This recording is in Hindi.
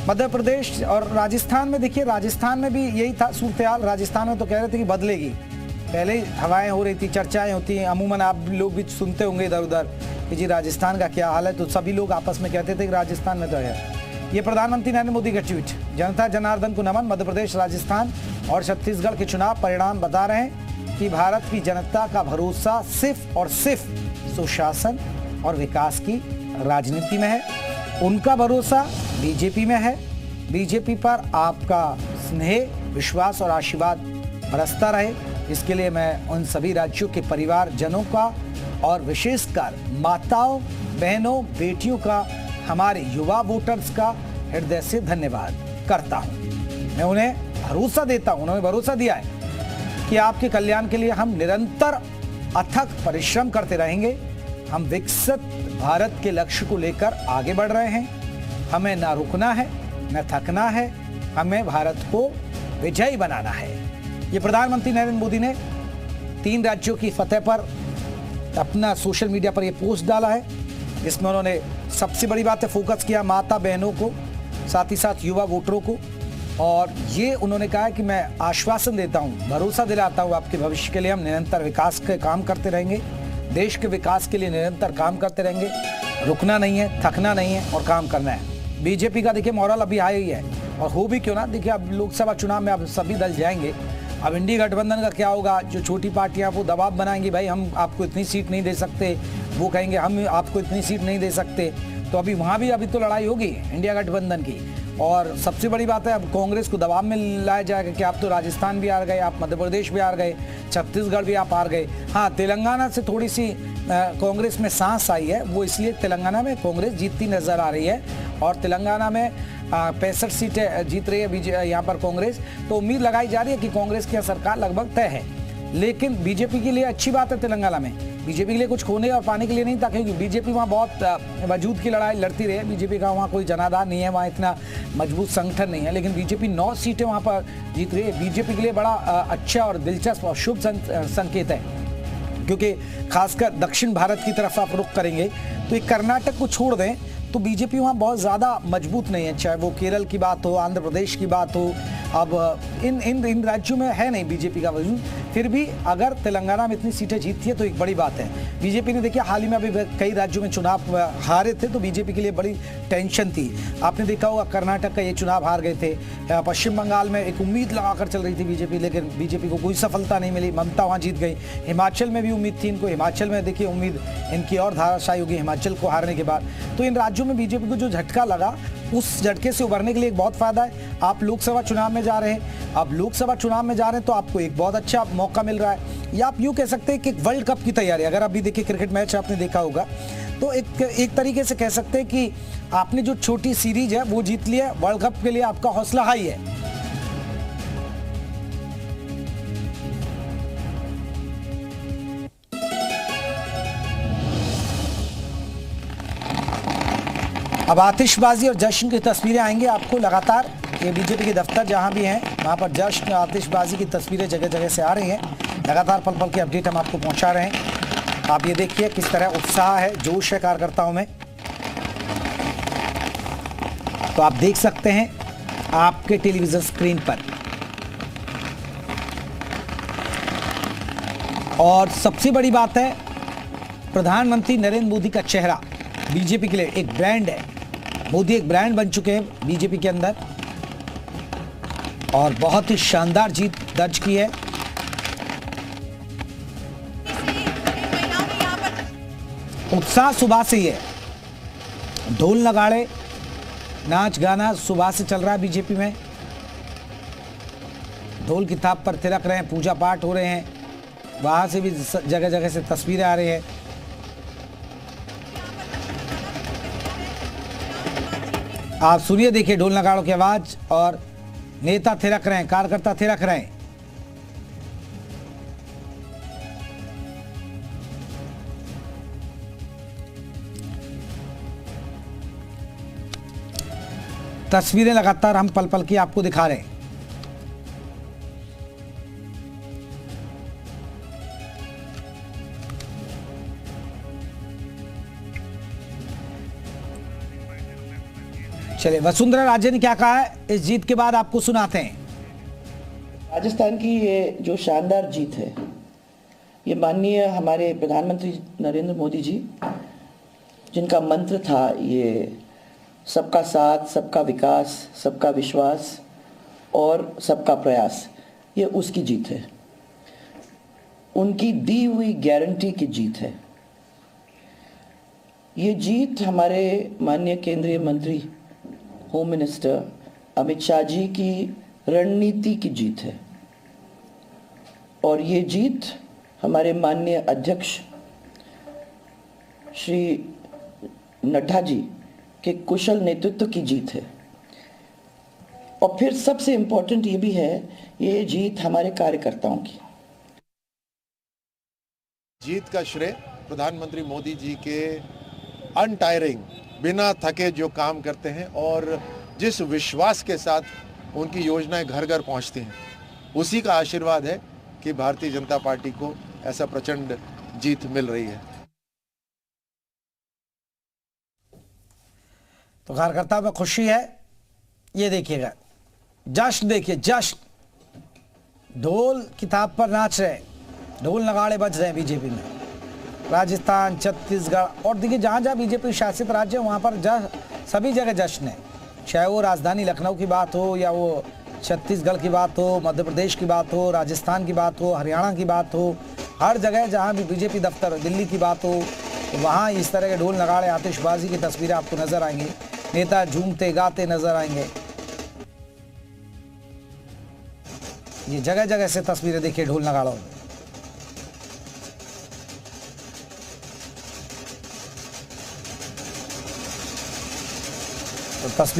मध्य प्रदेश और राजस्थान में देखिए, राजस्थान में भी यही था सूरत-ए-हाल। राजस्थान में तो कह रहे थे कि बदलेगी, पहले ही हवाएं हो रही थी, चर्चाएं होती हैं, अमूमन आप लोग भी सुनते होंगे इधर उधर कि जी राजस्थान का क्या हाल है, तो सभी लोग आपस में कहते थे कि राजस्थान में तो है। ये प्रधानमंत्री नरेंद्र मोदी का ट्वीट। जनता जनार्दन को नमन। मध्य प्रदेश, राजस्थान और छत्तीसगढ़ के चुनाव परिणाम बता रहे हैं कि भारत की जनता का भरोसा सिर्फ और सिर्फ सुशासन और विकास की राजनीति में है। उनका भरोसा बीजेपी में है। बीजेपी पर आपका स्नेह, विश्वास और आशीर्वाद बरसता रहे, इसके लिए मैं उन सभी राज्यों के परिवारजनों का और विशेषकर माताओं, बहनों, बेटियों का, हमारे युवा वोटर्स का हृदय से धन्यवाद करता हूं। मैं उन्हें भरोसा देता हूं, उन्होंने भरोसा दिया है कि आपके कल्याण के लिए हम निरंतर अथक परिश्रम करते रहेंगे। हम विकसित भारत के लक्ष्य को लेकर आगे बढ़ रहे हैं। हमें ना रुकना है, न थकना है, हमें भारत को विजयी बनाना है। ये प्रधानमंत्री नरेंद्र मोदी ने 3 राज्यों की फतेह पर अपना सोशल मीडिया पर यह पोस्ट डाला है, जिसमें उन्होंने सबसे बड़ी बात है फोकस किया माता बहनों को, साथ ही साथ युवा वोटरों को। और ये उन्होंने कहा है कि मैं आश्वासन देता हूं, भरोसा दिलाता हूं आपके भविष्य के लिए हम निरंतर विकास के काम करते रहेंगे, देश के विकास के लिए निरंतर काम करते रहेंगे, रुकना नहीं है, थकना नहीं है और काम करना है। बीजेपी का देखिए मॉरल अभी हाई ही है, और हो भी क्यों ना, देखिए अब लोकसभा चुनाव में अब सभी दल जाएंगे। अब इंडिया गठबंधन का क्या होगा, जो छोटी पार्टियां वो दबाव बनाएंगी, भाई हम आपको इतनी सीट नहीं दे सकते, वो कहेंगे हम आपको इतनी सीट नहीं दे सकते, तो अभी वहाँ भी अभी तो लड़ाई होगी इंडिया गठबंधन की। और सबसे बड़ी बात है अब कांग्रेस को दबाव में लाया जाएगा कि आप तो राजस्थान भी हार गए, आप मध्य प्रदेश भी हार गए, छत्तीसगढ़ भी आप हार गए। हाँ, तेलंगाना से थोड़ी सी कांग्रेस में सांस आई है, वो इसलिए तेलंगाना में कांग्रेस जीतती नजर आ रही है और तेलंगाना में 65 सीटें जीत रही है यहाँ पर कांग्रेस। तो उम्मीद लगाई जा रही है कि कांग्रेस की सरकार लगभग तय है। लेकिन बीजेपी के लिए अच्छी बात है, तेलंगाना में बीजेपी के लिए कुछ खोने और पाने के लिए नहीं था, क्योंकि बीजेपी वहाँ बहुत वजूद की लड़ाई लड़ती रही है। बीजेपी का वहाँ कोई जनाधार नहीं है, वहाँ इतना मजबूत संगठन नहीं है, लेकिन बीजेपी 9 सीटें वहाँ पर जीत रही है। बीजेपी के लिए बड़ा अच्छा और दिलचस्प और शुभ संकेत है, क्योंकि खासकर दक्षिण भारत की तरफ आप रुख करेंगे तो एक कर्नाटक को छोड़ दें तो बीजेपी वहाँ बहुत ज़्यादा मजबूत नहीं है, चाहे वो केरल की बात हो, आंध्र प्रदेश की बात हो। अब इन राज्यों में है नहीं बीजेपी का वजूद। फिर भी अगर तेलंगाना में इतनी सीटें जीतती है तो एक बड़ी बात है। बीजेपी ने देखिए हाल ही में अभी कई राज्यों में चुनाव हारे थे, तो बीजेपी के लिए बड़ी टेंशन थी। आपने देखा होगा कर्नाटक का ये चुनाव हार गए थे, पश्चिम बंगाल में एक उम्मीद लगाकर चल रही थी बीजेपी, लेकिन बीजेपी को कोई सफलता नहीं मिली, ममता वहाँ जीत गई। हिमाचल में भी उम्मीद थी इनको, हिमाचल में देखिए उम्मीद इनकी और धाराशायी होगी हिमाचल को हारने के बाद। तो इन राज्यों में बीजेपी को जो झटका लगा, उस झटके से उभरने के लिए एक बहुत फायदा है। आप लोकसभा चुनाव में जा रहे हैं, अब लोकसभा चुनाव में जा रहे हैं तो आपको एक बहुत अच्छा मौका मिल रहा है, या आप यूँ कह सकते हैं कि वर्ल्ड कप की तैयारी। अगर अभी देखिए क्रिकेट मैच आपने देखा होगा, तो एक तरीके से कह सकते हैं कि आपने जो छोटी सीरीज है वो जीत लिया, वर्ल्ड कप के लिए आपका हौसला हाई है। अब आतिशबाजी और जश्न की तस्वीरें आएंगी आपको लगातार। ये बीजेपी के दफ्तर जहां भी हैं वहां पर जश्न, आतिशबाजी की तस्वीरें जगह जगह से आ रही हैं। लगातार पल पल की अपडेट हम आपको पहुंचा रहे हैं। आप ये देखिए किस तरह उत्साह है, जोश है कार्यकर्ताओं में। तो आप देख सकते हैं आपके टेलीविजन स्क्रीन पर। और सबसे बड़ी बात है, प्रधानमंत्री नरेंद्र मोदी का चेहरा बीजेपी के लिए एक ब्रांड है। मोदी एक ब्रांड बन चुके हैं बीजेपी के अंदर और बहुत ही शानदार जीत दर्ज की है। उत्साह सुबह से ही है, ढोल नगाड़े, नाच गाना सुबह से चल रहा है बीजेपी में। ढोल की थाप पर थिरक रहे हैं, पूजा पाठ हो रहे हैं, वहां से भी जगह जगह से तस्वीरें आ रही हैं। आप सुनिए, देखिए ढोल नगाड़ों की आवाज, और नेता थिरक रहे हैं, कार्यकर्ता थिरक रहे हैं। तस्वीरें लगातार हम पल पल की आपको दिखा रहे हैं। चलिए, वसुंधरा राजे ने क्या कहा है इस जीत के बाद आपको सुनाते हैं। राजस्थान की ये जो शानदार जीत है, ये माननीय हमारे प्रधानमंत्री नरेंद्र मोदी जी, जिनका मंत्र था ये सबका साथ, सबका विकास, सबका विश्वास और सबका प्रयास, ये उसकी जीत है, उनकी दी हुई गारंटी की जीत है। ये जीत हमारे माननीय केंद्रीय मंत्री होम मिनिस्टर अमित शाह जी की रणनीति की जीत है, और ये जीत हमारे माननीय अध्यक्ष श्री नड्डा जी के कुशल नेतृत्व की जीत है। और फिर सबसे इम्पोर्टेंट ये भी है, ये जीत हमारे कार्यकर्ताओं की। जीत का श्रेय प्रधानमंत्री मोदी जी के अनटायरिंग, बिना थके जो काम करते हैं और जिस विश्वास के साथ उनकी योजनाएं घर घर पहुंचती हैं, उसी का आशीर्वाद है कि भारतीय जनता पार्टी को ऐसा प्रचंड जीत मिल रही है। तो कार्यकर्ताओं में खुशी है, ये देखिएगा, जश्न देखिए, जश्न, ढोल किताब पर नाच रहे, ढोल नगाड़े बज रहे हैं बीजेपी में। राजस्थान, छत्तीसगढ़ और देखिए जहाँ जहाँ बीजेपी शासित राज्य है वहाँ पर सभी जगह जश्न है, चाहे वो राजधानी लखनऊ की बात हो या वो छत्तीसगढ़ की बात हो, मध्य प्रदेश की बात हो, राजस्थान की बात हो, हरियाणा की बात हो, हर जगह जहाँ भी बीजेपी दफ्तर, दिल्ली की बात हो, वहाँ इस तरह के ढोल नगाड़े, आतिशबाजी की तस्वीरें आपको नजर आएंगी, नेता झूमते गाते नजर आएंगे। ये जगह जगह से तस्वीरें देखिए ढोल नगाड़ों में। तो तस्वीर